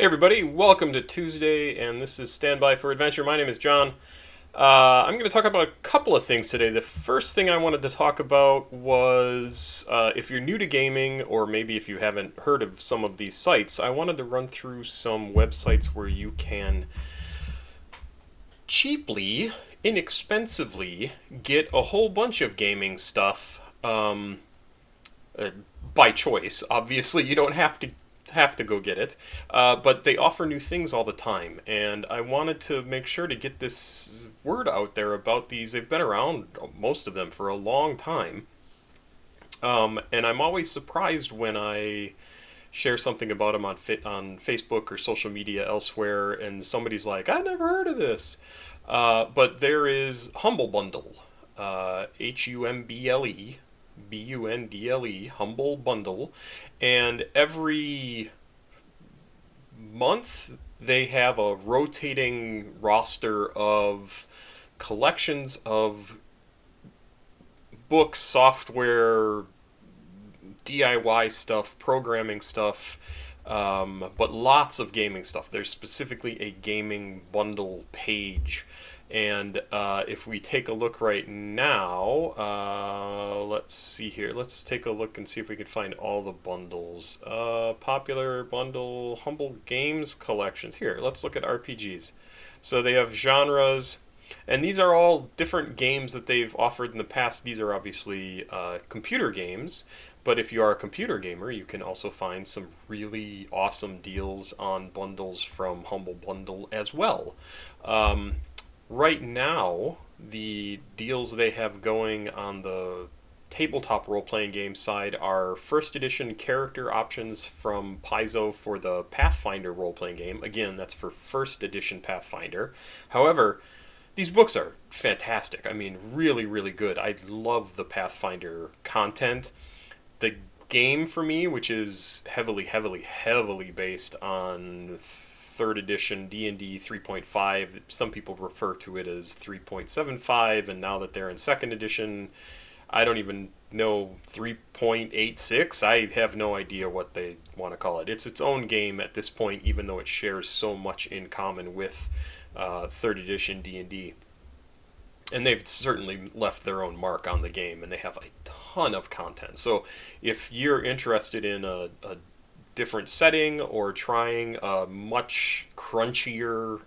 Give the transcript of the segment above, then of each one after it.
Hey everybody, welcome to Tuesday, and this is Standby for Adventure. My name is John. I'm going to talk about a couple of things today. The first thing I wanted to talk about was if you're new to gaming, or maybe if you haven't heard of some of these sites, I wanted to run through some websites where you can cheaply, inexpensively get a whole bunch of gaming stuff uh, by choice. Obviously, you don't have to go get it, but they offer new things all the time, and I wanted to make sure to get this word out there about these. They've been around, most of them, for a long time, and I'm always surprised when I share something about them on Facebook or social media elsewhere, and somebody's like, "I never heard of this." But there is Humble Bundle, Humble Bundle, Humble Bundle, and every month they have a rotating roster of collections of books, software, DIY stuff, programming stuff, but lots of gaming stuff. There's specifically a gaming bundle page. And if we take a look right now, let's see here. Let's take a look and see if we can find all the bundles. Popular bundle, Humble Games collections. Here, let's look at RPGs. So they have genres, and these are all different games that they've offered in the past. These are obviously computer games, but if you are a computer gamer, you can also find some really awesome deals on bundles from Humble Bundle as well. Right now, the deals they have going on the tabletop role-playing game side are first edition character options from Paizo for the Pathfinder role-playing game. Again, that's for first edition Pathfinder. However, these books are fantastic. I mean, really, really good. I love the Pathfinder content. The game for me, which is heavily based on third edition D&D 3.5. Some people refer to it as 3.75, and now that they're in second edition, I don't even know, 3.86. I have no idea what they want to call it. It's its own game at this point, even though it shares so much in common with third edition D&D. And they've certainly left their own mark on the game, and they have a ton of content. So if you're interested in a different setting or trying a much crunchier,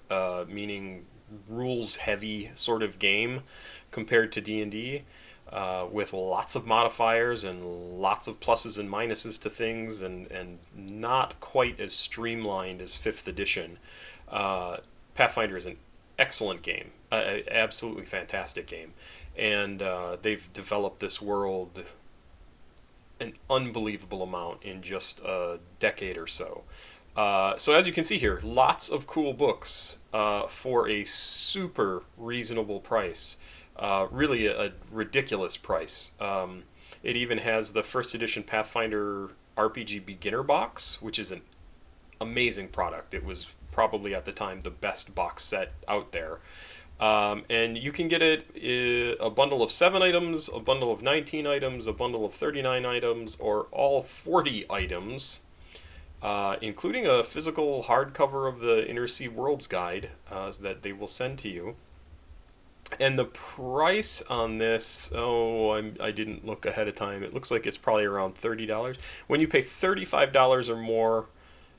meaning rules heavy sort of game compared to D&D, with lots of modifiers and lots of pluses and minuses to things, and not quite as streamlined as 5th edition, Pathfinder is an excellent game, absolutely fantastic game, and they've developed this world an unbelievable amount in just a decade or so. So as you can see here, lots of cool books for a super reasonable price. Really a ridiculous price. It even has the first edition Pathfinder RPG beginner box, which is an amazing product. It was probably at the time the best box set out there. And you can get it a bundle of 7 items, a bundle of 19 items, a bundle of 39 items, or all 40 items, including a physical hardcover of the Inner Sea Worlds Guide that they will send to you. And the price on this, I didn't look ahead of time. It looks like it's probably around $30. When you pay $35 or more,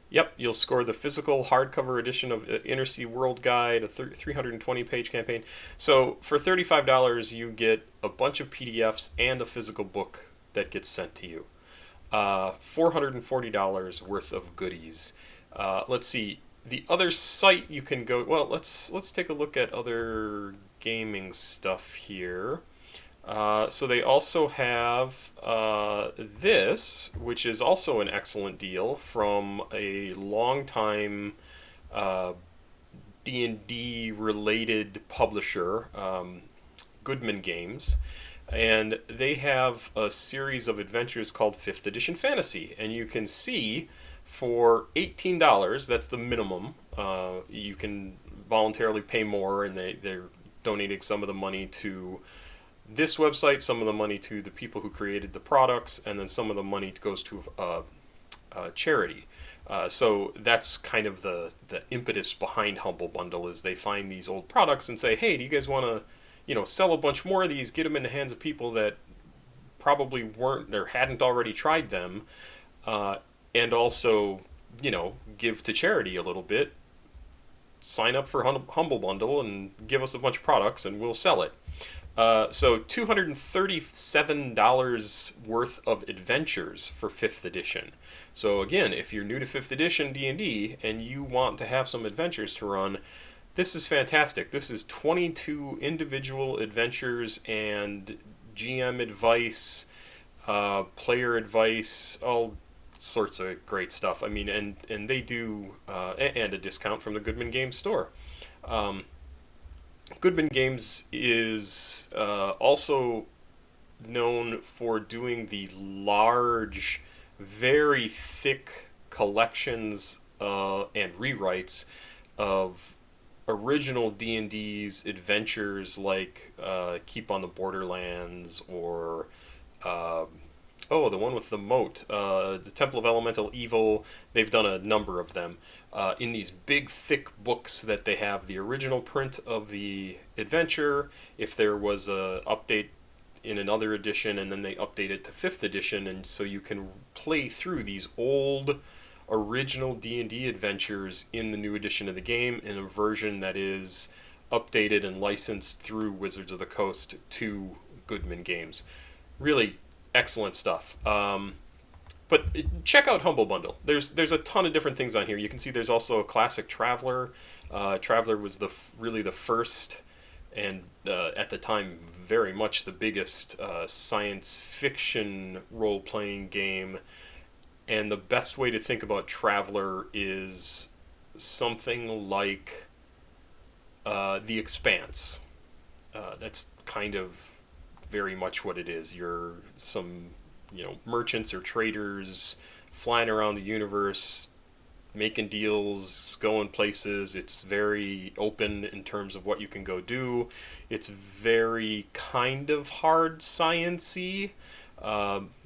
yep, you'll score the physical hardcover edition of Inner Sea World Guide, a 320-page campaign. So for $35, you get a bunch of PDFs and a physical book that gets sent to you. $440 worth of goodies. Let's see. The other site you can go... Well, let's take a look at other gaming stuff here. So they also have this, which is also an excellent deal from a long-time D&D related publisher, Goodman Games, and they have a series of adventures called 5th Edition Fantasy, and you can see for $18, that's the minimum. You can voluntarily pay more, and they're donating some of the money to this website, some of the money to the people who created the products, and then some of the money goes to charity. So that's kind of the impetus behind Humble Bundle is they find these old products and say, hey, do you guys want to, sell a bunch more of these, get them in the hands of people that probably weren't or hadn't already tried them, uh, and also, give to charity a little bit. Sign up for Humble Bundle and give us a bunch of products and we'll sell it. So $237 worth of adventures for 5th edition. So again, if you're new to 5th edition D&D and you want to have some adventures to run, this is fantastic. This is 22 individual adventures and GM advice, player advice, all sorts of great stuff. I mean, and they do, and a discount from the Goodman Games store. Um, Goodman Games is also known for doing the large, very thick collections and rewrites of original D&D's adventures like Keep on the Borderlands or the one with the moat, the Temple of Elemental Evil. They've done a number of them in these big, thick books that they have the original print of the adventure. If there was a update in another edition, and then they update it to 5th edition, and so you can play through these old original D&D adventures in the new edition of the game in a version that is updated and licensed through Wizards of the Coast to Goodman Games. Really excellent stuff. But check out Humble Bundle. There's a ton of different things on here. You can see there's also a classic Traveler. Traveler was really the first, and at the time very much the biggest science fiction role playing game. And the best way to think about Traveler is something like The Expanse. That's kind of very much what it is. You're some, merchants or traders flying around the universe, making deals, going places. It's very open in terms of what you can go do. It's very kind of hard science-y.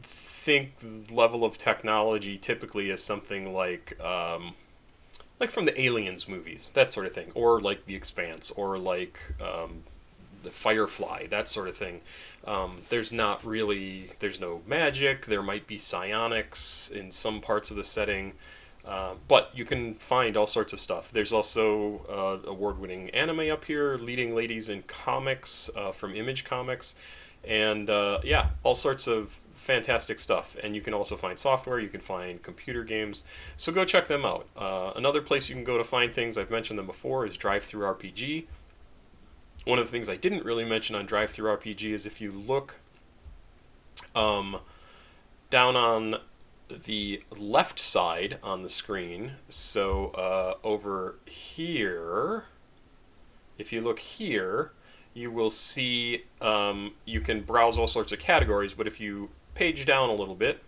Think level of technology typically is something like from the Aliens movies, that sort of thing, or like The Expanse, or like the Firefly, that sort of thing. There's no magic. There might be psionics in some parts of the setting, but you can find all sorts of stuff. There's also award-winning anime up here, leading ladies in comics from Image Comics, and all sorts of fantastic stuff. And you can also find software, you can find computer games, so go check them out. Another place you can go to find things, I've mentioned them before, is DriveThroughRPG. One of the things I didn't really mention on DriveThroughRPG is if you look down on the left side on the screen, so over here, if you look here, you will see you can browse all sorts of categories, but if you page down a little bit,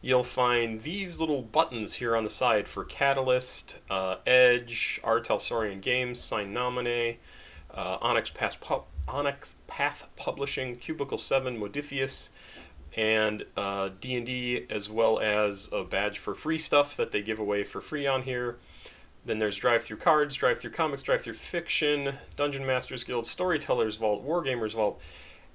you'll find these little buttons here on the side for Catalyst, Edge, R. Telsorian Games, Sign Nomine, Onyx Path Publishing, Cubicle 7, Modiphius, and D&D, as well as a badge for free stuff that they give away for free on here. Then there's Drive-Thru Cards, Drive-Thru Comics, Drive-Thru Fiction, Dungeon Masters Guild, Storytellers Vault, Wargamers Vault,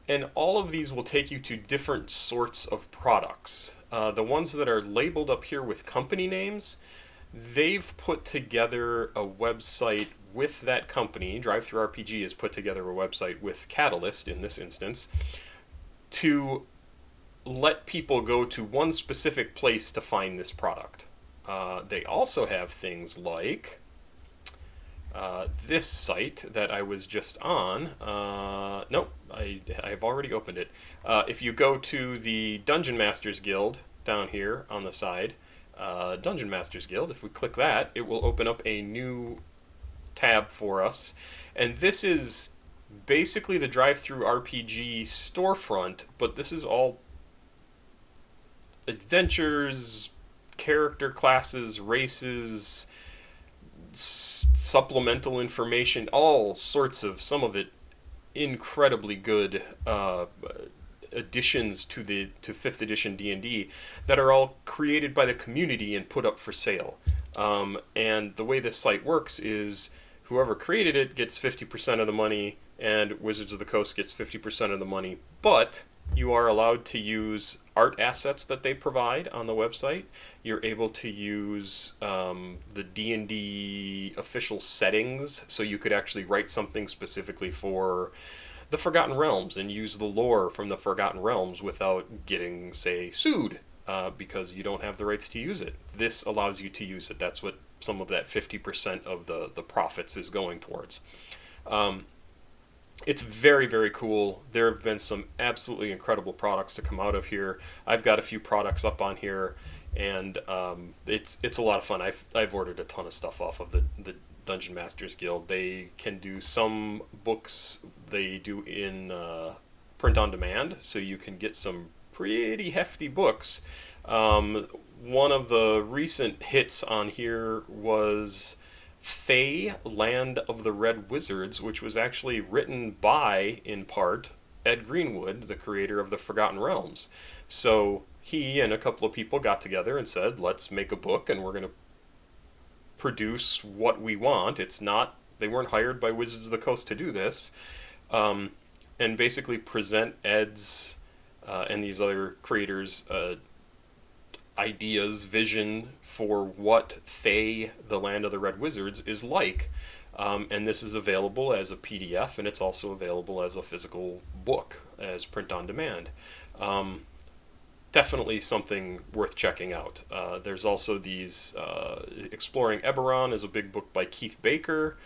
and all of these will take you to different sorts of products. The ones that are labeled up here with company names, they've put together a website with that company. DriveThroughRPG has put together a website with Catalyst, in this instance, to let people go to one specific place to find this product. They also have things like this site that I was just on. Nope, I've already opened it. If you go to the Dungeon Masters Guild down here on the side, Dungeon Masters Guild, if we click that, it will open up a new tab for us. And this is basically the DriveThroughRPG storefront, but this is all adventures, character classes, races, supplemental information, all sorts of, some of it incredibly good additions to 5th edition D&D that are all created by the community and put up for sale. And the way this site works is whoever created it gets 50% of the money, and Wizards of the Coast gets 50% of the money. But you are allowed to use art assets that they provide on the website. You're able to use the D&D official settings, so you could actually write something specifically for the Forgotten Realms and use the lore from the Forgotten Realms without getting, say, sued because you don't have the rights to use it. This allows you to use it. That's what some of that 50% of the profits is going towards. It's very, very cool. There have been some absolutely incredible products to come out of here. I've got a few products up on here, and it's a lot of fun. I've ordered a ton of stuff off of the Dungeon Masters Guild. They can do some books they do in print on demand, so you can get some pretty hefty books. One of the recent hits on here was Fae, Land of the Red Wizards, which was actually written by, in part, Ed Greenwood, the creator of the Forgotten Realms. So he and a couple of people got together and said, let's make a book, and we're going to produce what we want. They weren't hired by Wizards of the Coast to do this, and basically present Ed's and these other creators' ideas, vision for what Fae, the Land of the Red Wizards, is like. And this is available as a PDF, and it's also available as a physical book, as print on demand. Definitely something worth checking out. There's also these Exploring Eberron is a big book by Keith Baker.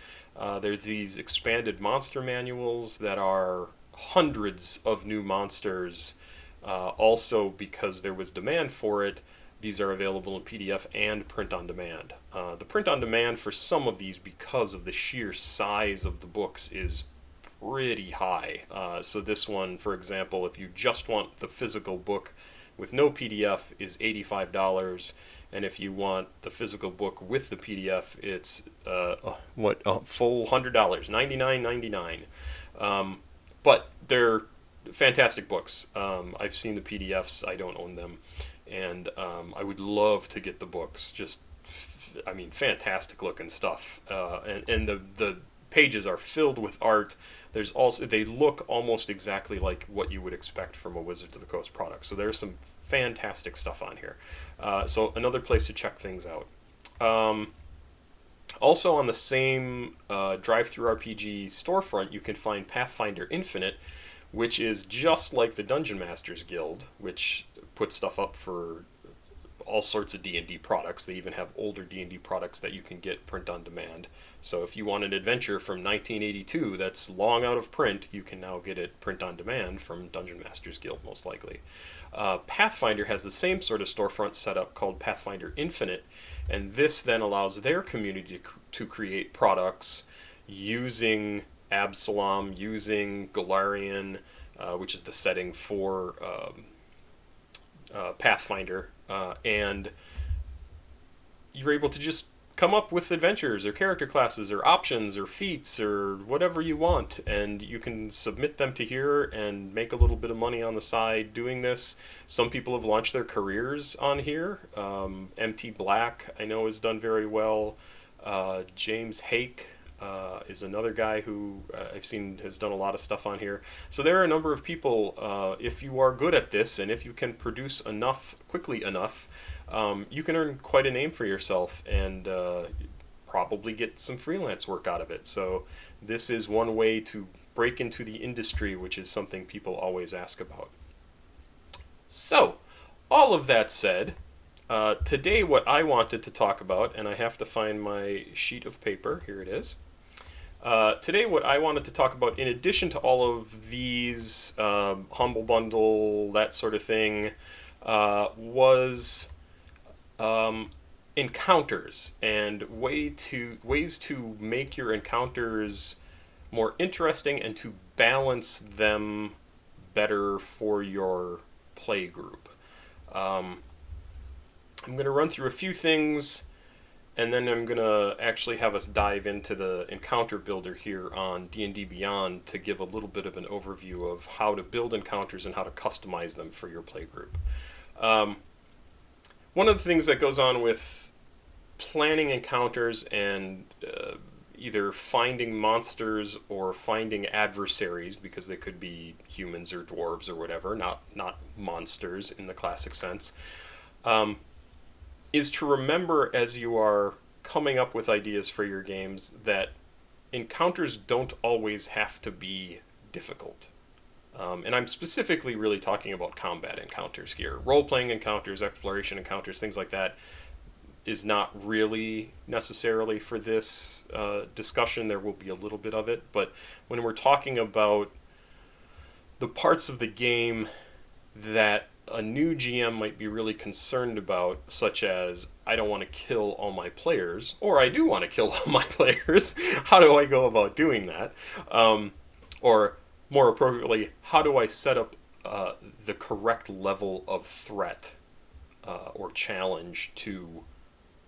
There's these expanded monster manuals that are hundreds of new monsters. Also, because there was demand for it, these are available in PDF and print on demand. The print on demand for some of these, because of the sheer size of the books, is pretty high. So this one, for example, if you just want the physical book with no PDF, is $85. And if you want the physical book with the PDF, it's full $100, $99.99. But they're fantastic books. I've seen the PDFs. I don't own them, and I would love to get the books. Fantastic looking stuff. And the pages are filled with art. They look almost exactly like what you would expect from a Wizards of the Coast product. So there's some fantastic stuff on here. So another place to check things out. Also on the same DriveThroughRPG storefront, you can find Pathfinder Infinite, which is just like the Dungeon Masters Guild, which puts stuff up for all sorts of D&D products. They even have older D&D products that you can get print on demand. So if you want an adventure from 1982 that's long out of print, you can now get it print on demand from Dungeon Masters Guild, most likely. Pathfinder has the same sort of storefront setup called Pathfinder Infinite, and this then allows their community to create products using Absalom, using Golarion, which is the setting for Pathfinder, and you're able to just come up with adventures or character classes or options or feats or whatever you want, and you can submit them to here and make a little bit of money on the side doing this. Some people have launched their careers on here. MT Black, I know, has done very well. James Hake is another guy who I've seen has done a lot of stuff on here. So there are a number of people, if you are good at this and if you can produce enough quickly enough, you can earn quite a name for yourself and probably get some freelance work out of it. So this is one way to break into the industry, which is something people always ask about. So, all of that said, today what I wanted to talk about, and I have to find my sheet of paper, here it is. Today what I wanted to talk about, in addition to all of these, Humble Bundle, that sort of thing, was encounters and ways to make your encounters more interesting and to balance them better for your play group. I'm going to run through a few things and then I'm going to actually have us dive into the encounter builder here on D&D Beyond to give a little bit of an overview of how to build encounters and how to customize them for your playgroup. One of the things that goes on with planning encounters and either finding monsters or finding adversaries, because they could be humans or dwarves or whatever, not monsters in the classic sense, is to remember as you are coming up with ideas for your games that encounters don't always have to be difficult. And I'm specifically really talking about combat encounters here. Role-playing encounters, exploration encounters, things like that is not really necessarily for this discussion. There will be a little bit of it. But when we're talking about the parts of the game that a new GM might be really concerned about, such as, I don't want to kill all my players, or I do want to kill all my players, how do I go about doing that? Or more appropriately, how do I set up the correct level of threat or challenge to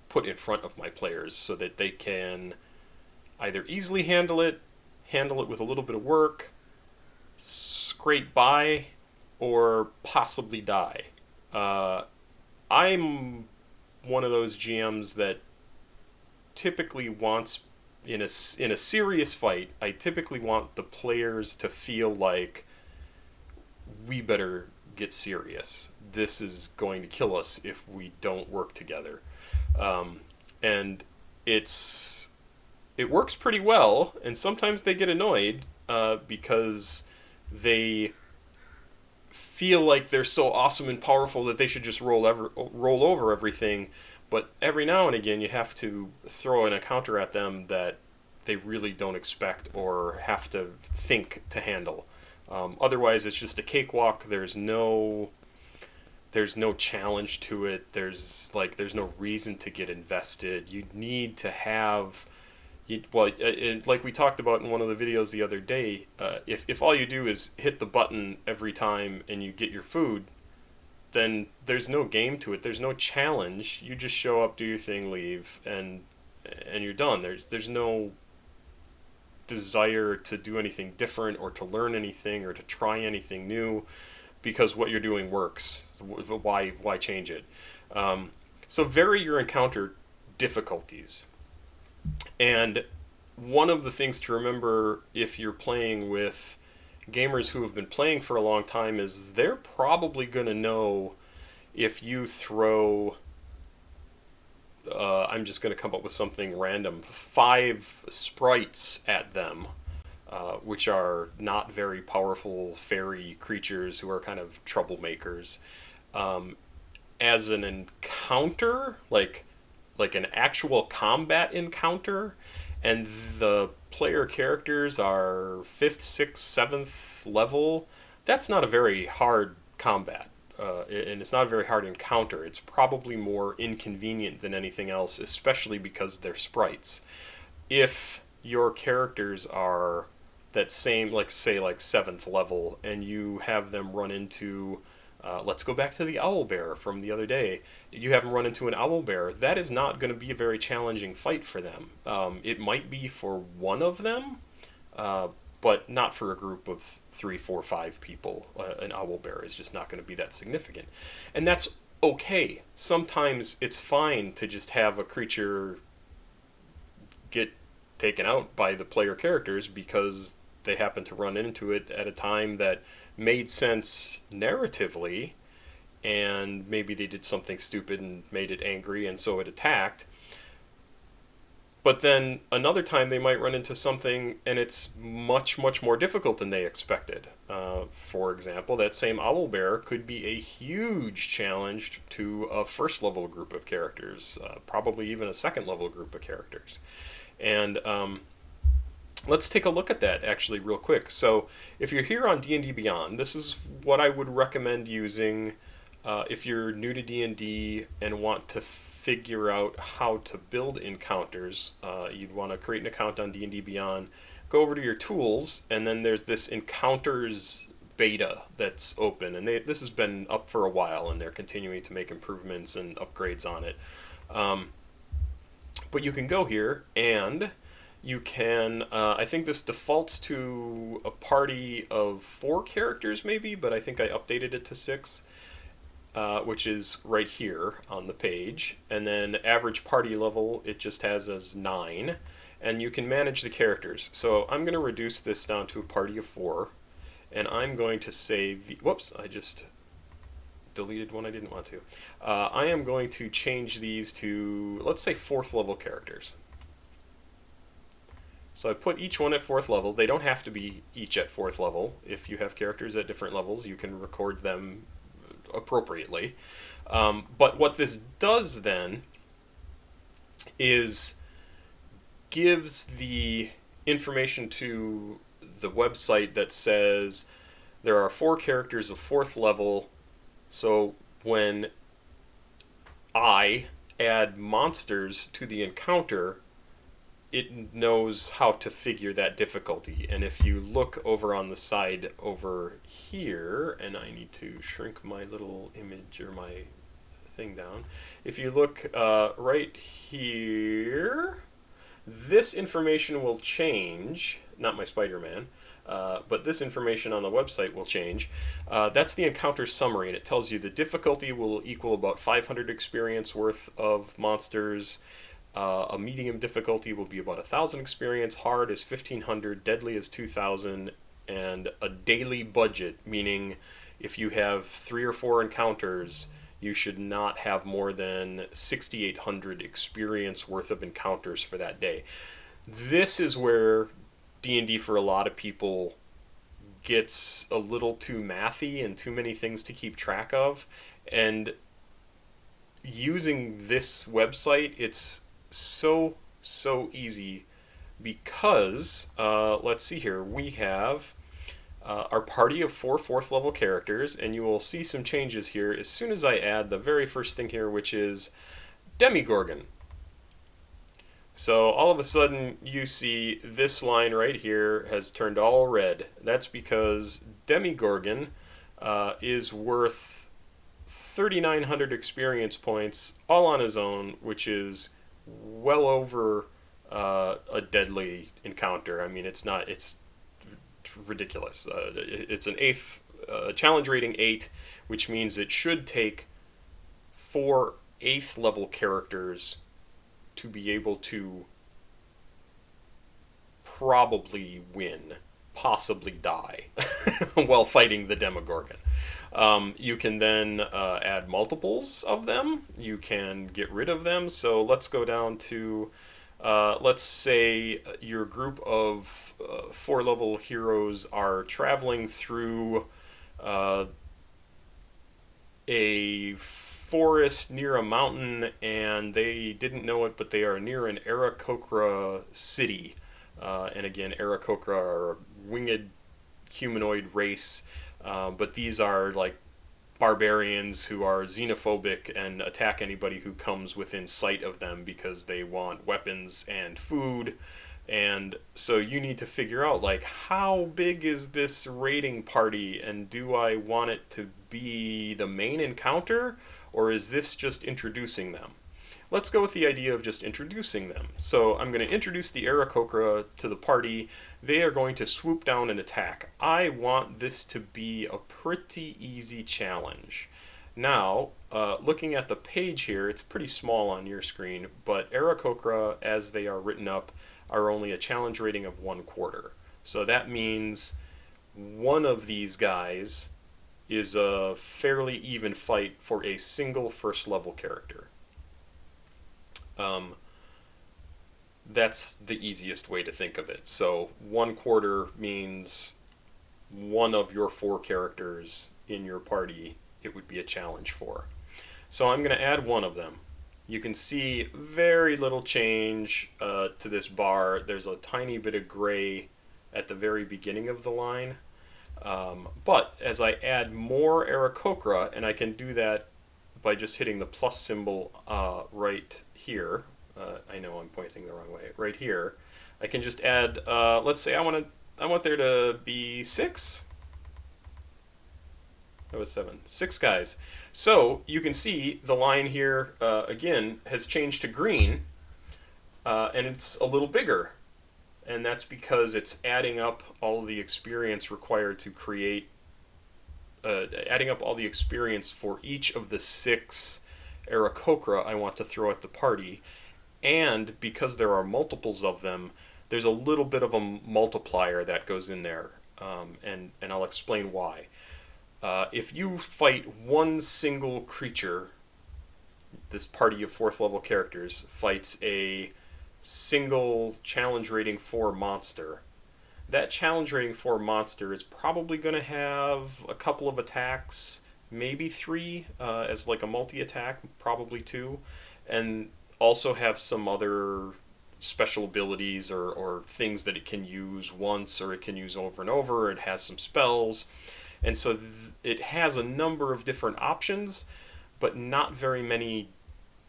put in front of my players so that they can either easily handle it with a little bit of work, scrape by, or possibly die. I'm one of those GMs that typically wants, in a serious fight, I typically want the players to feel like, we better get serious. This is going to kill us if we don't work together. And it works pretty well, and sometimes they get annoyed because they feel like they're so awesome and powerful that they should just roll over everything. But every now and again, you have to throw an encounter at them that they really don't expect or have to think to handle. Otherwise, it's just a cakewalk. There's no challenge to it. There's no reason to get invested. You need to have, like we talked about in one of the videos the other day, if all you do is hit the button every time and you get your food, then there's no game to it. There's no challenge. You just show up, do your thing, leave, and you're done. There's no desire to do anything different or to learn anything or to try anything new, because what you're doing works. Why change it? So vary your encounter difficulties. And one of the things to remember if you're playing with gamers who have been playing for a long time is they're probably going to know if you throw, I'm just going to come up with something random, 5 sprites at them, which are not very powerful fairy creatures who are kind of troublemakers, as an encounter, like an actual combat encounter, and the player characters are 5th, 6th, 7th level, that's not a very hard combat. And it's not a very hard encounter. It's probably more inconvenient than anything else, especially because they're sprites. If your characters are that same, like 7th level, and you have them run into, let's go back to the owlbear from the other day. You have them run into an owlbear. That is not going to be a very challenging fight for them. It might be for one of them, but not for a group of 3, 4, 5 people. An owlbear is just not going to be that significant. And that's okay. Sometimes it's fine to just have a creature get taken out by the player characters because they happen to run into it at a time that made sense narratively, and maybe they did something stupid and made it angry, and so it attacked. But then another time they might run into something and it's much, much more difficult than they expected. For example, that same owlbear could be a huge challenge to a first level group of characters, probably even a second level group of characters. And let's take a look at that actually real quick. So if you're here on D&D Beyond, this is what I would recommend using if you're new to D&D and want to figure out how to build encounters. You'd want to create an account on D&D Beyond, go over to your tools, and then there's this encounters beta that's open, and this has been up for a while, and they're continuing to make improvements and upgrades on it. But you can go here and you can, I think this defaults to a party of 4 characters maybe, but I think I updated it to 6, which is right here on the page. And then average party level, it just has as 9. And you can manage the characters. So I'm going to reduce this down to a party of 4. And I'm going to say, whoops, I just deleted one I didn't want to. I am going to change these to, let's say, 4th level characters. So I put each one at 4th level. They don't have to be each at 4th level. If you have characters at different levels, you can record them appropriately. But what this does then is gives the information to the website that says there are 4 characters of 4th level. So when I add monsters to the encounter, it knows how to figure that difficulty. And if you look over on the side over here, and I need to shrink my little image or my thing down. If you look right here, this information will change, not my Spider-Man, but this information on the website will change. That's the encounter summary, and it tells you the difficulty will equal about 500 experience worth of monsters. A medium difficulty will be about 1,000 experience, hard is 1,500, deadly is 2,000, and a daily budget, meaning if you have 3 or 4 encounters, you should not have more than 6,800 experience worth of encounters for that day. This is where D&D for a lot of people gets a little too mathy and too many things to keep track of. And using this website, it's so easy because, let's see here, we have our party of 4 4th level characters, and you will see some changes here as soon as I add the very first thing here, which is Demigorgon. So all of a sudden you see this line right here has turned all red. That's because Demigorgon is worth 3,900 experience points all on his own, which is well over a deadly encounter. I mean, it's ridiculous. It's an 8th challenge rating 8, which means it should take 4 8th level characters to be able to probably win, possibly die while fighting the Demogorgon. You can then add multiples of them. You can get rid of them. So let's go down to, let's say your group of 4 level heroes are traveling through a forest near a mountain, and they didn't know it, but they are near an Aarakocra city. And again, Aarakocra are a winged humanoid race, but these are like barbarians who are xenophobic and attack anybody who comes within sight of them because they want weapons and food. And so you need to figure out, like, how big is this raiding party, and do I want it to be the main encounter, or is this just introducing them? Let's go with the idea of just introducing them. So I'm going to introduce the Aarakocra to the party. They are going to swoop down and attack. I want this to be a pretty easy challenge. Now, looking at the page here, it's pretty small on your screen, but Aarakocra, as they are written up, are only a challenge rating of 1/4. So that means one of these guys is a fairly even fight for a single 1st level character. That's the easiest way to think of it. So 1/4 means one of your 4 characters in your party it would be a challenge for. So I'm going to add one of them. You can see very little change to this bar. There's a tiny bit of gray at the very beginning of the line. But as I add more Aarakocra, and I can do that by just hitting the plus symbol right here. I know I'm pointing the wrong way. Right here, I can just add. Let's say I want there to be 6. That was 7. 6 guys. So you can see the line here again has changed to green. and it's a little bigger. And that's because it's adding up all of the experience required to create, adding up all the experience for each of the 6 Aarakocra I want to throw at the party. And because there are multiples of them, there's a little bit of a multiplier that goes in there, and I'll explain why. If you fight one single creature, this party of 4th level characters fights a single challenge rating 4 monster. That challenge rating 4 monster is probably going to have a couple of attacks, maybe 3 as like a multi attack, probably 2, and also have some other special abilities or things that it can use once or it can use over and over. It has some spells, and so it has a number of different options, but not very many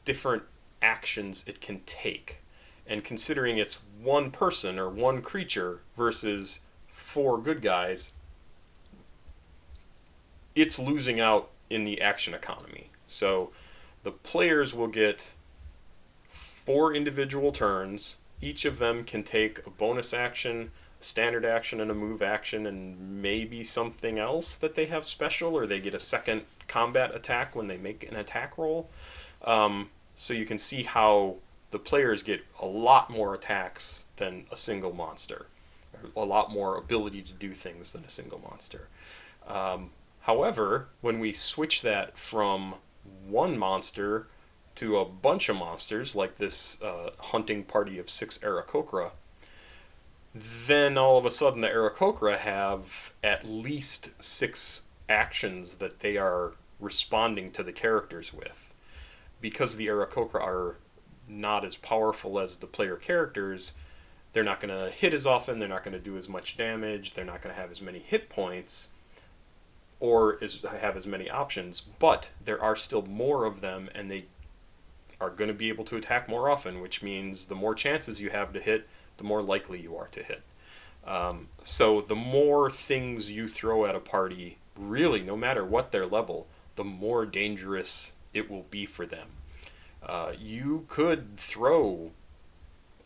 different actions it can take. And considering it's one person or one creature versus 4 good guys, it's losing out in the action economy. So the players will get 4 individual turns. Each of them can take a bonus action, a standard action, and a move action, and maybe something else that they have special, or they get a second combat attack when they make an attack roll. So you can see how the players get a lot more attacks than a single monster, a lot more ability to do things than a single monster. However, when we switch that from one monster to a bunch of monsters, like this hunting party of 6 Aarakocra, then all of a sudden the Aarakocra have at least 6 actions that they are responding to the characters with. Because the Aarakocra are not as powerful as the player characters, they're not going to hit as often, they're not going to do as much damage, they're not going to have as many hit points, or have as many options, but there are still more of them, and they are going to be able to attack more often, which means the more chances you have to hit, the more likely you are to hit. So the more things you throw at a party, really, no matter what their level, the more dangerous it will be for them. You could throw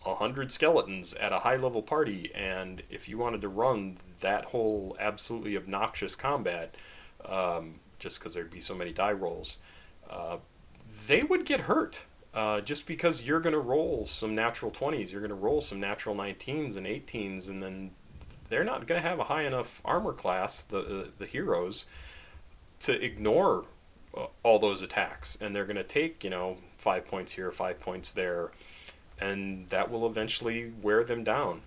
100 skeletons at a high level party, and if you wanted to run that whole absolutely obnoxious combat, just because there'd be so many die rolls, they would get hurt. Just because you're going to roll some natural 20s, you're going to roll some natural 19s and 18s, and then they're not going to have a high enough armor class, the heroes, to ignore all those attacks, and they're going to take 5 points here, 5 points there, and that will eventually wear them down.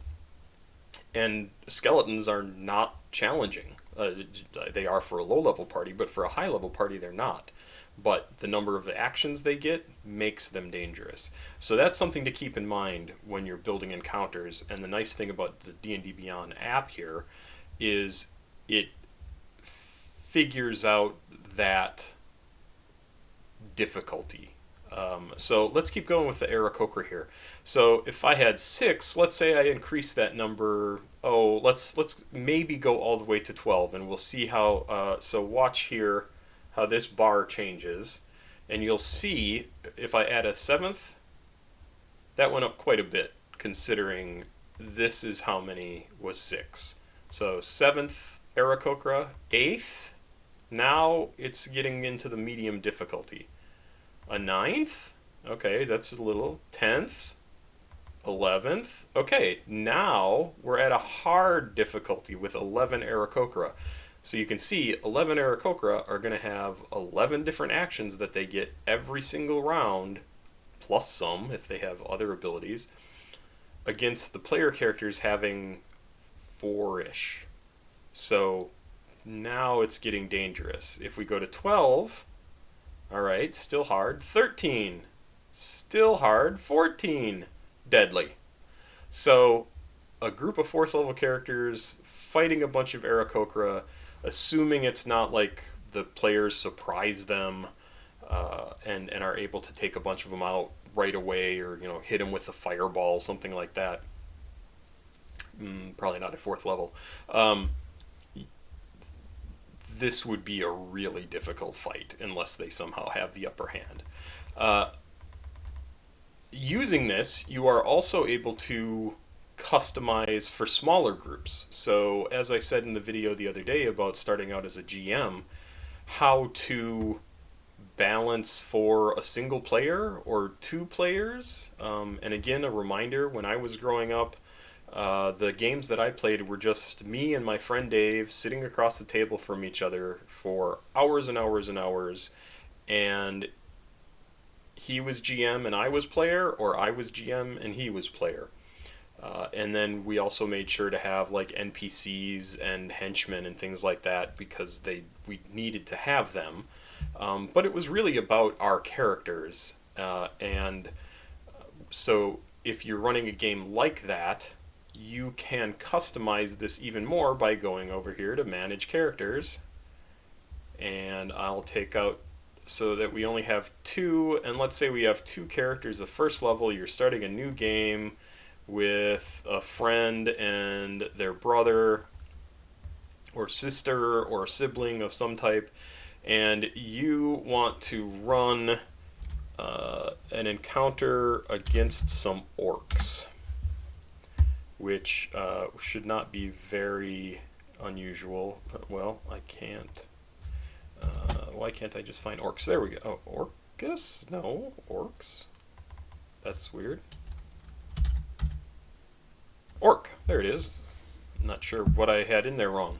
And skeletons are not challenging. They are for a low level party, but for a high level party they're not. But the number of actions they get makes them dangerous. So that's something to keep in mind when you're building encounters. And the nice thing about the D&D Beyond app here is it figures out that difficulty. So let's keep going with the Aarakocra here. So if I had 6, let's say I increase that number. Let's maybe go all the way to 12, and we'll see how. So watch here how this bar changes, and you'll see if I add a 7th, that went up quite a bit, considering this is how many was 6. So 7th Aarakocra, 8th. Now it's getting into the medium difficulty. A 9th? Okay, that's a little. 10th? 11th? Okay, now we're at a hard difficulty with 11 Aarakocra. So you can see 11 Aarakocra are going to have 11 different actions that they get every single round, plus some if they have other abilities, against the player characters having 4-ish. So now it's getting dangerous. If we go to 12, alright, still hard. 13, still hard. 14, deadly. So a group of 4th level characters fighting a bunch of Aarakocra, assuming it's not like the players surprise them and are able to take a bunch of them out right away, or hit them with a fireball, something like that. Probably not at 4th level. This would be a really difficult fight unless they somehow have the upper hand. using this, you are also able to customize for smaller groups. So, as I said in the video the other day about starting out as a GM, how to balance for a single player or two players. And again, a reminder, when I was growing up, the games that I played were just me and my friend Dave sitting across the table from each other for hours and hours and hours, and he was GM and I was player, or I was GM and he was player. And then we also made sure to have like NPCs and henchmen and things like that because we needed to have them. But it was really about our characters. And so if you're running a game like that, you can customize this even more by going over here to manage characters. And I'll take out so that we only have two. And let's say we have two characters of first level. You're starting a new game with a friend and their brother or sister or sibling of some type, and you want to run an encounter against some orcs, which should not be very unusual. Well, I can't. Why can't I just find orcs? There we go. Oh, orcus? No, orcs. That's weird. Orc. There it is. Not sure what I had in there wrong.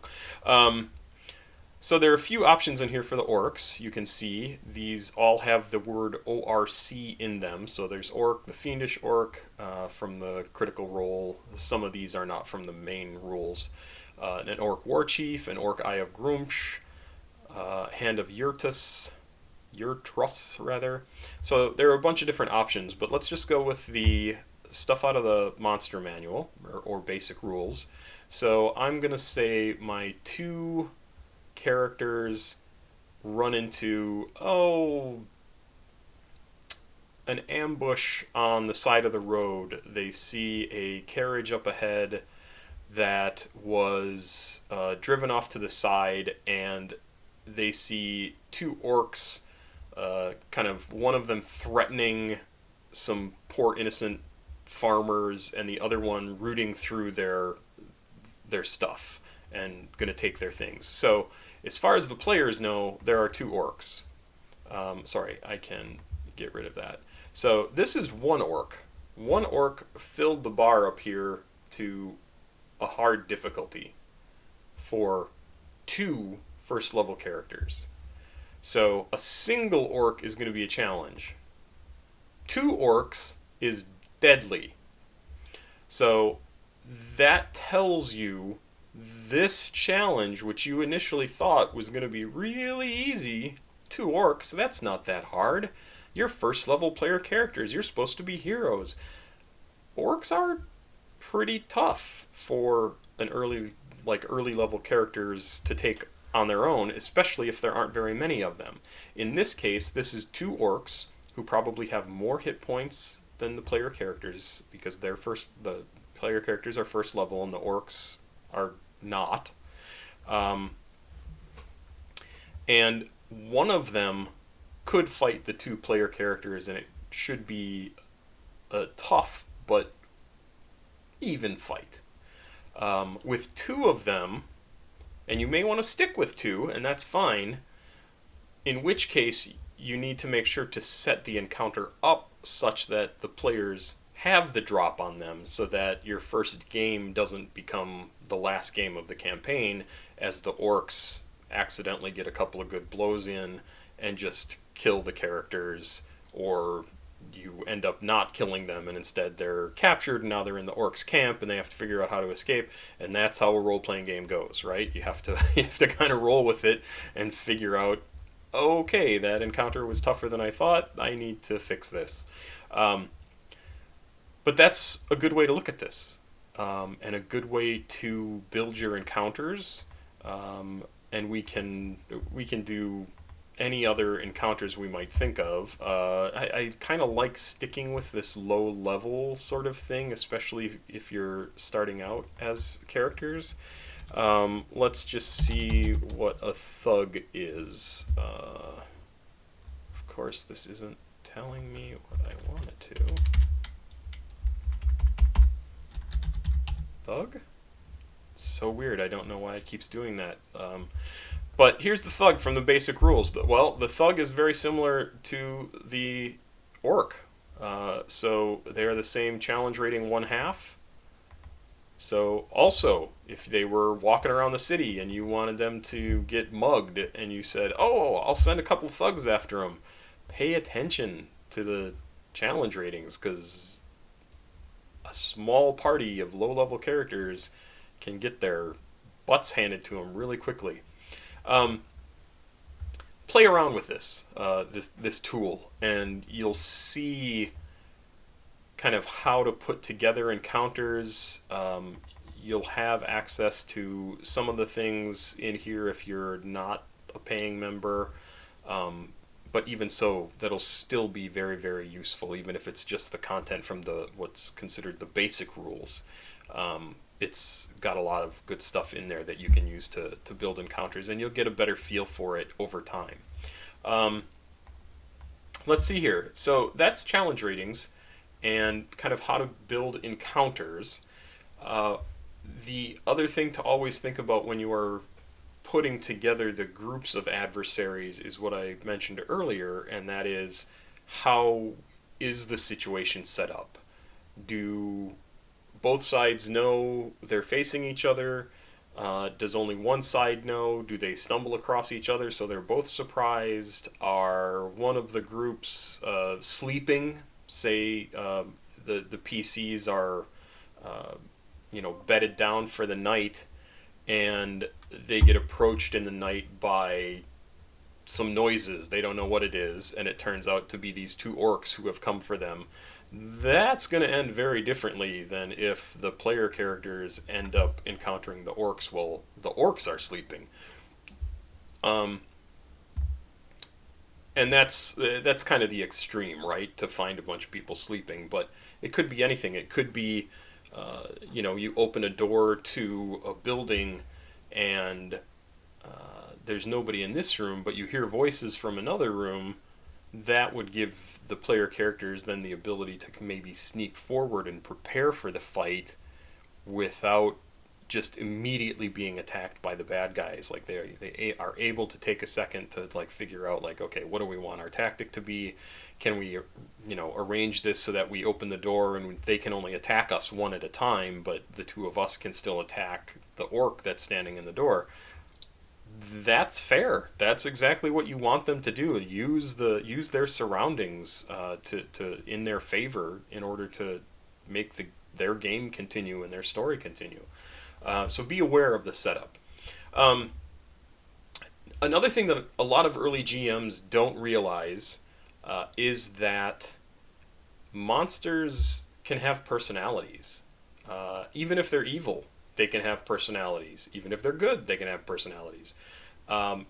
So there are a few options in here for the orcs. You can see these all have the word ORC in them. So there's orc, the fiendish orc from the critical role. Some of these are not from the main rules. An orc war chief, an orc eye of Grumsh, hand of Yurtrus rather. So there are a bunch of different options, but let's just go with the stuff out of the monster manual or basic rules. So I'm going to say my two characters run into, an ambush on the side of the road. They see a carriage up ahead that was driven off to the side, and they see two orcs, kind of one of them threatening some poor innocent farmers and the other one rooting through their stuff and going to take their things. So as far as the players know, there are two orcs. Sorry, I can get rid of that. So this is one orc. One orc filled the bar up here to a hard difficulty for two first level characters. So a single orc is going to be a challenge. Two orcs is deadly. So that tells you this challenge, which you initially thought was going to be really easy, two orcs, that's not that hard. You're first level player characters. You're supposed to be heroes. Orcs are pretty tough for an early level characters to take on their own, especially if there aren't very many of them. In this case, this is two orcs who probably have more hit points than the player characters because the player characters are first level and the orcs are not. And one of them could fight the two player characters, and it should be a tough but even fight. With two of them, and you may want to stick with two, and that's fine, in which case you need to make sure to set the encounter up such that the players have the drop on them so that your first game doesn't become the last game of the campaign as the orcs accidentally get a couple of good blows in and just kill the characters, or you end up not killing them and instead they're captured and now they're in the orcs camp and they have to figure out how to escape. And that's how a role-playing game goes, right? You have to kind of roll with it and figure out, okay, that encounter was tougher than I thought, I need to fix this. But that's a good way to look at this, and a good way to build your encounters. And we can do any other encounters we might think of. I kind of like sticking with this low level sort of thing, especially if you're starting out as characters. Let's just see what a thug is. Of course, this isn't telling me what I want it to. Thug? It's so weird. I don't know why it keeps doing that. But here's the thug from the basic rules. Well, the thug is very similar to the orc. So they're the same challenge rating 1/2. So also, if they were walking around the city and you wanted them to get mugged and you said, oh, I'll send a couple thugs after them, pay attention to the challenge ratings, because a small party of low-level characters can get their butts handed to them really quickly. Play around with this tool, and you'll see kind of how to put together encounters. You'll have access to some of the things in here if you're not a paying member. But even so, that'll still be very, very useful, even if it's just the content from what's considered the basic rules. It's got a lot of good stuff in there that you can use to build encounters, and you'll get a better feel for it over time. Let's see here. So that's challenge ratings and kind of how to build encounters. The other thing to always think about when you are putting together the groups of adversaries is what I mentioned earlier, and that is, how is the situation set up? Do both sides know they're facing each other? Does only one side know? Do they stumble across each other so they're both surprised? Are one of the groups sleeping? Say the PCs are bedded down for the night, and they get approached in the night by some noises. They don't know what it is, and it turns out to be these two orcs who have come for them. That's going to end very differently than if the player characters end up encountering the orcs while the orcs are sleeping. And that's kind of the extreme, right? To find a bunch of people sleeping, but it could be anything. It could be, you open a door to a building and there's nobody in this room, but you hear voices from another room. That would give the player characters then the ability to maybe sneak forward and prepare for the fight without just immediately being attacked by the bad guys. Like they are able to take a second to figure out okay, what do we want our tactic to be? Can we arrange this so that we open the door and they can only attack us one at a time, but the two of us can still attack the orc that's standing in the door? That's fair. That's exactly what you want them to do. Use their surroundings to in their favor in order to make their game continue and their story continue. So be aware of the setup. Another thing that a lot of early GMs don't realize is that monsters can have personalities. Even if they're evil, they can have personalities. Even if they're good, they can have personalities. And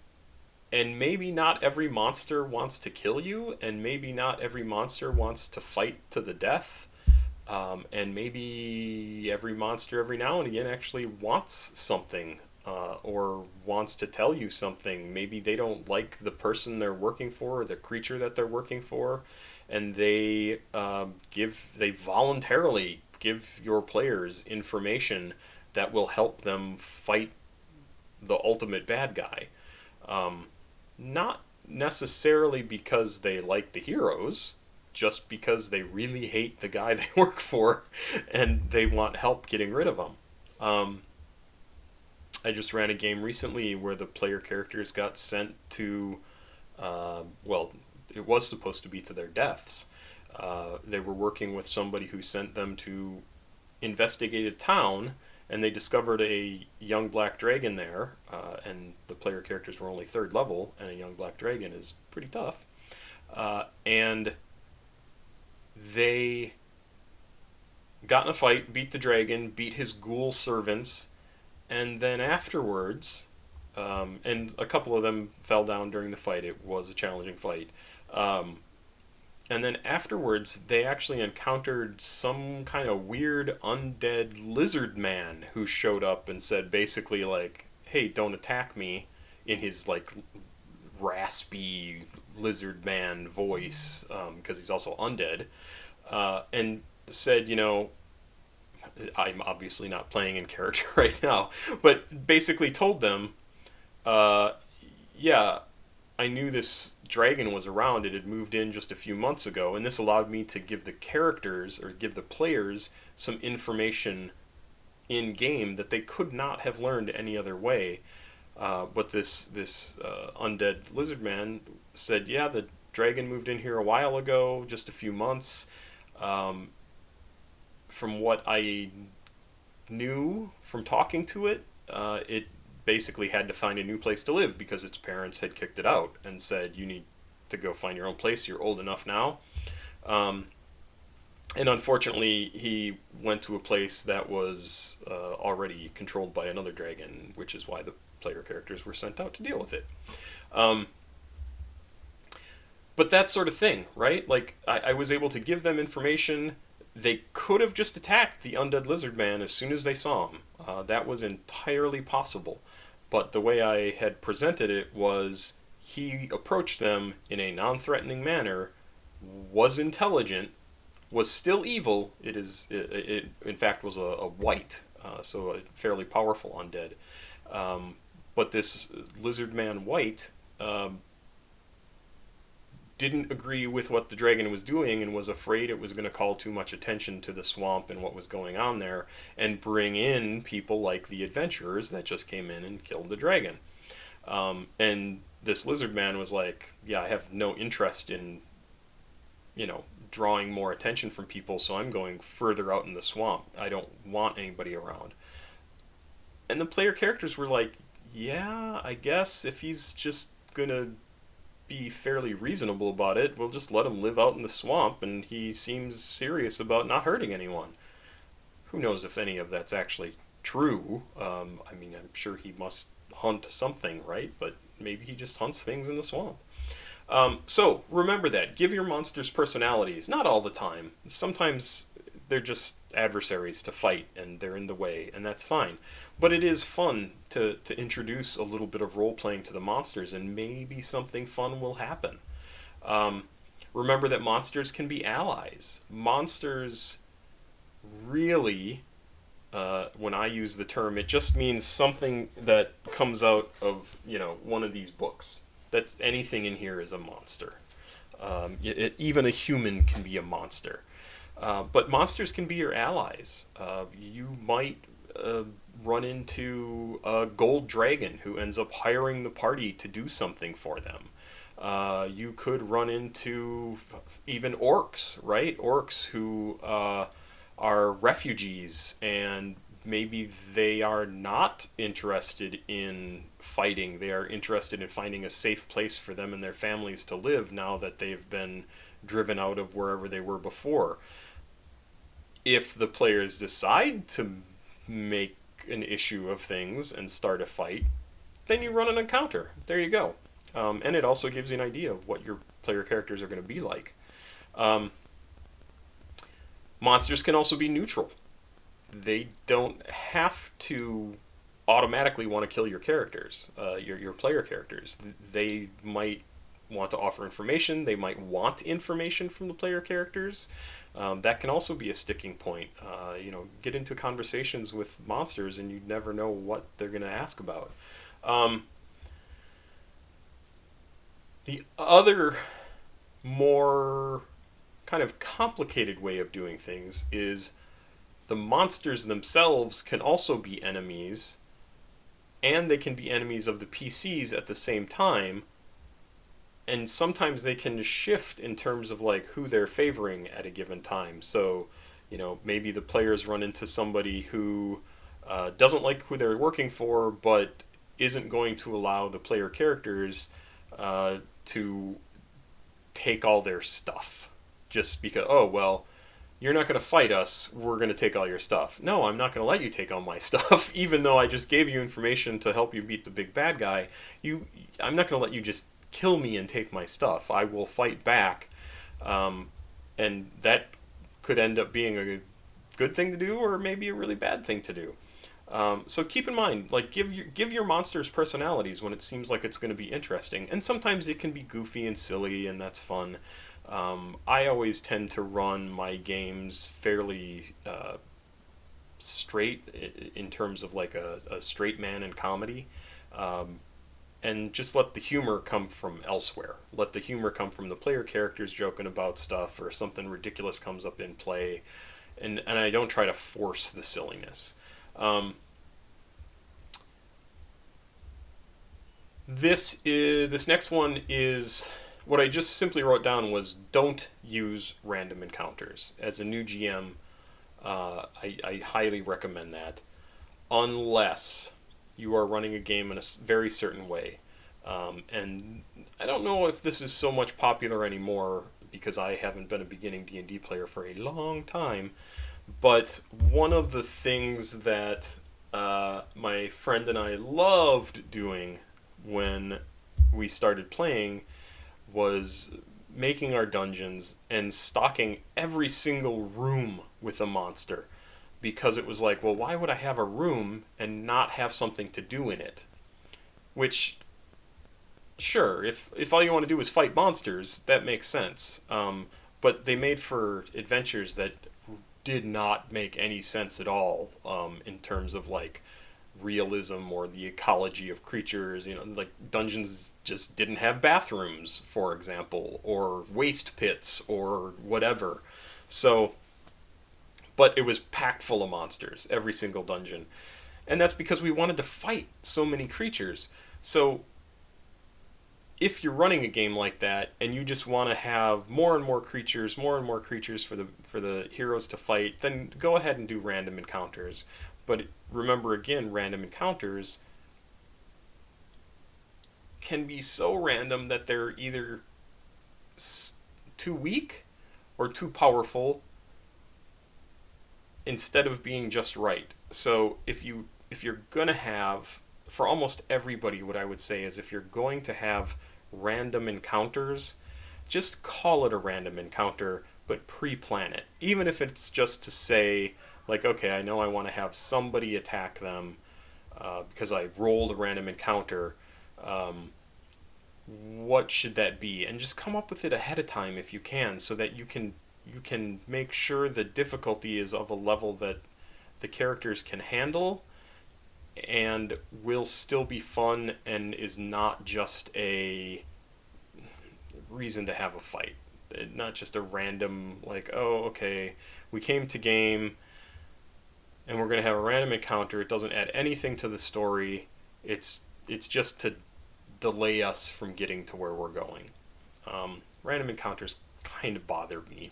maybe not every monster wants to kill you, and maybe not every monster wants to fight to the death. And maybe every monster every now and again actually wants something, or wants to tell you something. Maybe they don't like the person they're working for or the creature that they're working for, and they voluntarily give your players information that will help them fight the ultimate bad guy. Not necessarily because they like the heroes, just because they really hate the guy they work for and they want help getting rid of him. I just ran a game recently where the player characters got sent to, it was supposed to be to their deaths. They were working with somebody who sent them to investigate a town, and they discovered a young black dragon there, and the player characters were only 3rd level, and a young black dragon is pretty tough. And they got in a fight, beat the dragon, beat his ghoul servants, and then afterwards, and a couple of them fell down during the fight. It was a challenging fight. And then afterwards, they actually encountered some kind of weird undead lizard man who showed up and said basically hey, don't attack me, in his raspy, Lizard Man voice, because he's also undead, and said, I'm obviously not playing in character right now, but basically told them, uh, yeah, I knew this dragon was around. It had moved in just a few months ago, and this allowed me to give the characters or give the players some information in game that they could not have learned any other way. But this undead lizard man said, yeah, the dragon moved in here a while ago, just a few months. Um, from what I knew from talking to it, it basically had to find a new place to live because its parents had kicked it out and said, you need to go find your own place. You're old enough now. Um, and unfortunately, he went to a place that was already controlled by another dragon, which is why the player characters were sent out to deal with it. Um, but that sort of thing, right? Like, I was able to give them information. They could have just attacked the undead lizard man as soon as they saw him. That was entirely possible. But the way I had presented it was he approached them in a non-threatening manner, was intelligent, was still evil. It in fact was a white, so a fairly powerful undead. But this lizard man white didn't agree with what the dragon was doing and was afraid it was going to call too much attention to the swamp and what was going on there and bring in people like the adventurers that just came in and killed the dragon. And this lizard man was like, yeah, I have no interest in, drawing more attention from people, so I'm going further out in the swamp. I don't want anybody around. And the player characters were like, yeah, I guess if he's just going to be fairly reasonable about it, we'll just let him live out in the swamp, and he seems serious about not hurting anyone. Who knows if any of that's actually true? I mean, I'm sure he must hunt something, right? But maybe he just hunts things in the swamp. So remember that. Give your monsters personalities. Not all the time. Sometimes they're just adversaries to fight and they're in the way, and that's fine. But it is fun to introduce a little bit of role playing to the monsters, and maybe something fun will happen. Remember that monsters can be allies. Monsters really, when I use the term, it just means something that comes out of one of these books. That's anything in here is a monster. Even a human can be a monster. But monsters can be your allies. You might run into a gold dragon who ends up hiring the party to do something for them. You could run into even orcs, right? Orcs who are refugees, and maybe they are not interested in fighting. They are interested in finding a safe place for them and their families to live now that they've been driven out of wherever they were before. If the players decide to make an issue of things and start a fight, then you run an encounter. There you go. And it also gives you an idea of what your player characters are going to be like. Monsters can also be neutral. They don't have to automatically want to kill your characters, your player characters. They might want to offer information. They might want information from the player characters. That can also be a sticking point. Get into conversations with monsters and you never know what they're going to ask about. The other more kind of complicated way of doing things is the monsters themselves can also be enemies, and they can be enemies of the PCs at the same time. And sometimes they can shift in terms of like who they're favoring at a given time. So, maybe the players run into somebody who doesn't like who they're working for, but isn't going to allow the player characters to take all their stuff. Just because, oh, well, you're not going to fight us, we're going to take all your stuff. No, I'm not going to let you take all my stuff, even though I just gave you information to help you beat the big bad guy. I'm not going to let you just kill me and take my stuff. I will fight back, and that could end up being a good thing to do or maybe a really bad thing to do. So keep in mind, like give your monsters personalities when it seems like it's going to be interesting, and sometimes it can be goofy and silly, and that's fun. I always tend to run my games fairly straight in terms of like a straight man in comedy. Um, and just let the humor come from elsewhere. Let the humor come from the player characters joking about stuff or something ridiculous comes up in play, and I don't try to force the silliness. Um, this next one is what I just simply wrote down was don't use random encounters. As a new GM, I highly recommend that unless you are running a game in a very certain way. And I don't know if this is so much popular anymore because I haven't been a beginning D&D player for a long time. But one of the things that my friend and I loved doing when we started playing was making our dungeons and stocking every single room with a monster, because it was like, well, why would I have a room and not have something to do in it? Which, sure, if all you want to do is fight monsters, that makes sense. But they made for adventures that did not make any sense at all, in terms of like realism or the ecology of creatures. You know, like dungeons just didn't have bathrooms, for example, or waste pits or whatever. So, but it was packed full of monsters, every single dungeon. And that's because we wanted to fight so many creatures. So, if you're running a game like that and you just want to have more and more creatures for the heroes to fight, then go ahead and do random encounters. But remember again, random encounters can be so random that they're either too weak or too powerful instead of being just right. So if you're gonna have, for almost everybody, what I would say is if you're going to have random encounters, just call it a random encounter, but pre-plan it. Even if it's just to say, like, okay, I know I want to have somebody attack them because I rolled a random encounter. What should that be? And just come up with it ahead of time if you can, so that you can make sure the difficulty is of a level that the characters can handle and will still be fun and is not just a reason to have a fight. Not just a random, like, oh, okay, we came to game and we're going to have a random encounter. It doesn't add anything to the story. It's just to delay us from getting to where we're going. Random encounters kind of bother me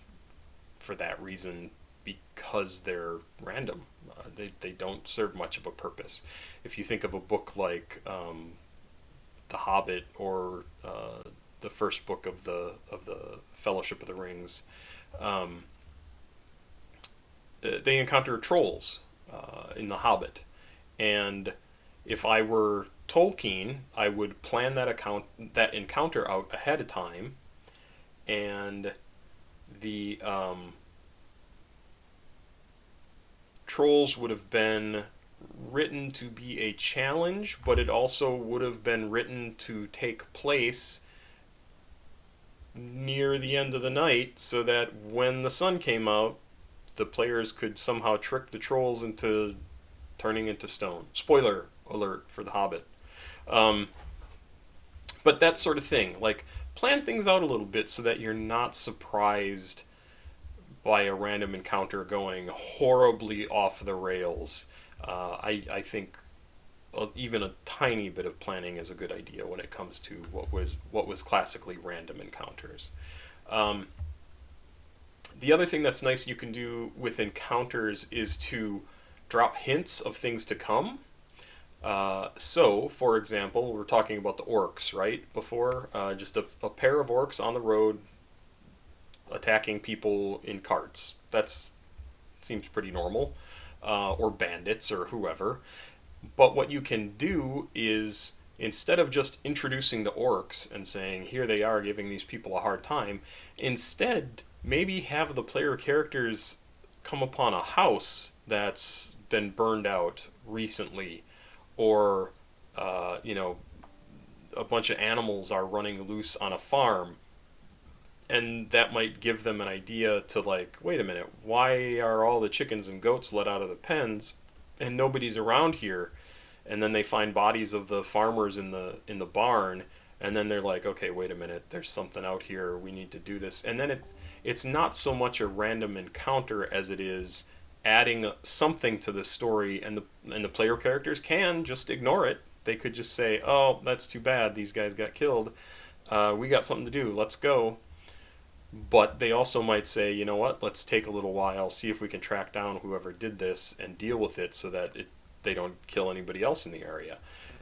for that reason, because they're random. They don't serve much of a purpose. If you think of a book like The Hobbit or the first book of the Fellowship of the Rings, they encounter trolls in The Hobbit, and if I were Tolkien, I would plan that encounter out ahead of time, and the trolls would have been written to be a challenge, but it also would have been written to take place near the end of the night, so that when the sun came out, the players could somehow trick the trolls into turning into stone. Spoiler alert for The Hobbit. But that sort of thing. Like, plan things out a little bit so that you're not surprised by a random encounter going horribly off the rails. I think even a tiny bit of planning is a good idea when it comes to what was classically random encounters. The other thing that's nice you can do with encounters is to drop hints of things to come. So, for example, we're talking about the orcs, right? Before, just a pair of orcs on the road attacking people in carts. That's seems pretty normal. Or bandits or whoever. But what you can do is, instead of just introducing the orcs and saying, here they are giving these people a hard time, instead maybe have the player characters come upon a house that's been burned out recently, or you know, a bunch of animals are running loose on a farm, and that might give them an idea to like, wait a minute, why are all the chickens and goats let out of the pens and nobody's around here? And then they find bodies of the farmers in the barn, and then they're like, okay, wait a minute, there's something out here, we need to do this. And then it's not so much a random encounter as it is adding something to the story, and the player characters can just ignore it. They could just say, oh, that's too bad, these guys got killed, we got something to do, let's go. But they also might say, you know what, let's take a little while, see if we can track down whoever did this and deal with it so that they don't kill anybody else in the area.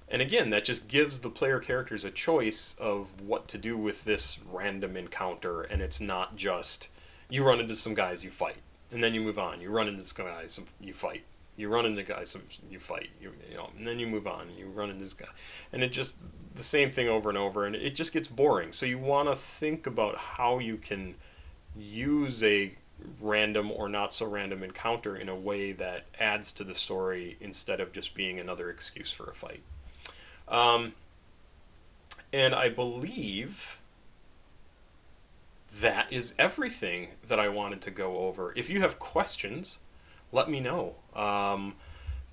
And again, that just gives the player characters a choice of what to do with this random encounter, and it's not just you run into some guys, you fight, and then you move on. You run into some guys, you fight. You run into guys, you fight. You know, and then you move on. You run into this guy, and it just the same thing over and over, and it just gets boring. So you want to think about how you can use a random or not so random encounter in a way that adds to the story instead of just being another excuse for a fight. And I believe that is everything that I wanted to go over. If you have questions, let me know.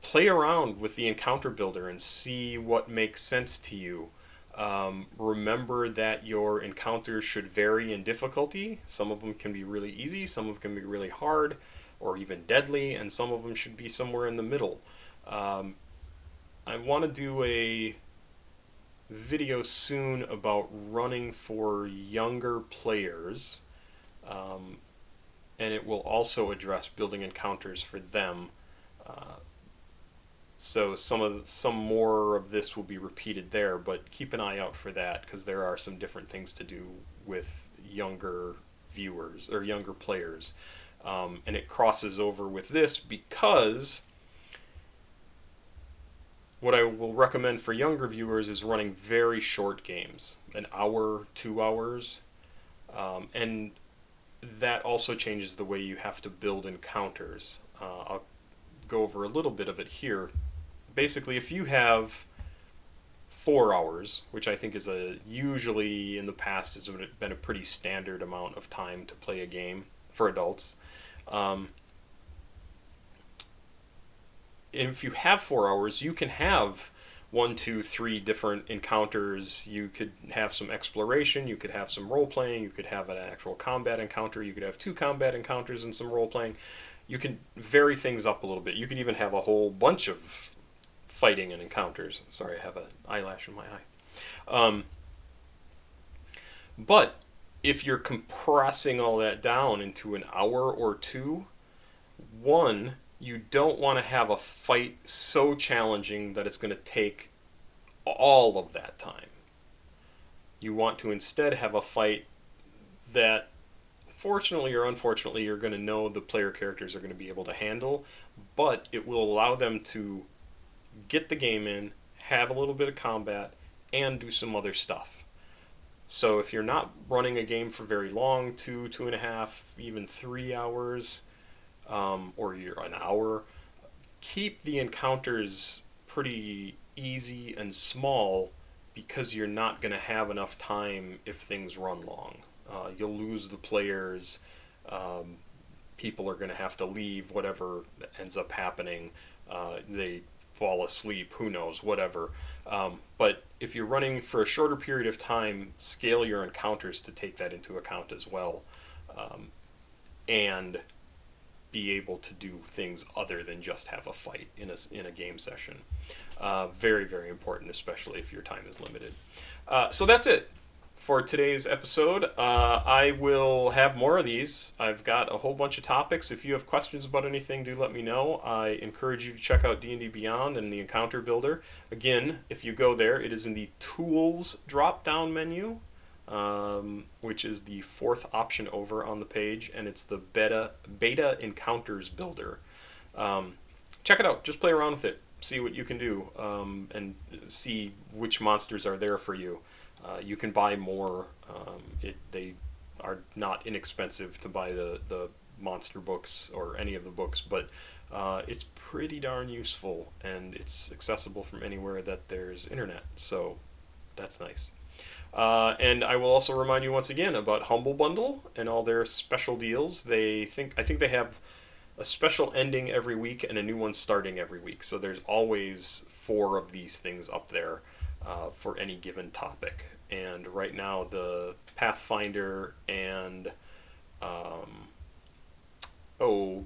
Play around with the encounter builder and see what makes sense to you. Remember that your encounters should vary in difficulty. Some of them can be really easy, some of them can be really hard, or even deadly, and some of them should be somewhere in the middle. I want to do a video soon about running for younger players, and it will also address building encounters for them. So some more of this will be repeated there, but keep an eye out for that because there are some different things to do with younger viewers or younger players, and it crosses over with this because what I will recommend for younger viewers is running very short games, an hour, 2 hours, and that also changes the way you have to build encounters. I'll go over a little bit of it here. Basically, if you have 4 hours, which I think is usually in the past has been a pretty standard amount of time to play a game for adults. If you have 4 hours, you can have 1, 2, 3 different encounters. You could have some exploration, you could have some role playing, you could have an actual combat encounter, you could have 2 combat encounters and some role playing. You can vary things up a little bit. You could even have a whole bunch of fighting and encounters. Sorry, I have an eyelash in my eye. But if you're compressing all that down into an hour or two, one, you don't want to have a fight so challenging that it's going to take all of that time. You want to instead have a fight that, fortunately or unfortunately, you're going to know the player characters are going to be able to handle, but it will allow them to get the game in, have a little bit of combat, and do some other stuff. So if you're not running a game for very long, 2, 2.5, even 3 hours, or you're an hour, keep the encounters pretty easy and small because you're not going to have enough time if things run long. You'll lose the players, people are going to have to leave, whatever ends up happening, they fall asleep, who knows, whatever. But if you're running for a shorter period of time, scale your encounters to take that into account as well, and be able to do things other than just have a fight in a game session. Very, very important, especially if your time is limited. So that's it for today's episode. I will have more of these. I've got a whole bunch of topics. If you have questions about anything, do let me know. I encourage you to check out D&D Beyond and the Encounter Builder. Again, if you go there, it is in the Tools drop-down menu, which is the 4th option over on the page, and it's the Beta Encounters Builder. Check it out. Just play around with it. See what you can do, and see which monsters are there for you. You can buy more. They are not inexpensive to buy the monster books or any of the books, but it's pretty darn useful, and it's accessible from anywhere that there's internet, so that's nice. And I will also remind you once again about Humble Bundle and all their special deals. I think they have a special ending every week and a new one starting every week. So there's always 4 of these things up there for any given topic. And right now, the Pathfinder and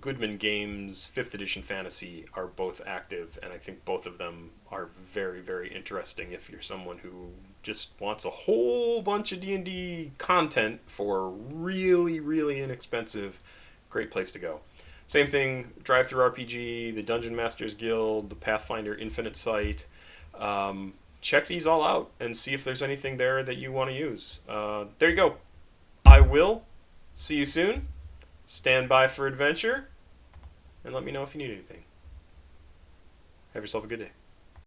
Goodman Games 5th edition Fantasy are both active, and I think both of them are very, very interesting if you're someone who just wants a whole bunch of D&D content for really, really inexpensive. Great place to go. Same thing, DriveThroughRPG, the Dungeon Masters Guild, the Pathfinder Infinite site. Check these all out and see if there's anything there that you want to use. There you go. I will see you soon. Stand by for adventure, and let me know if you need anything. Have yourself a good day.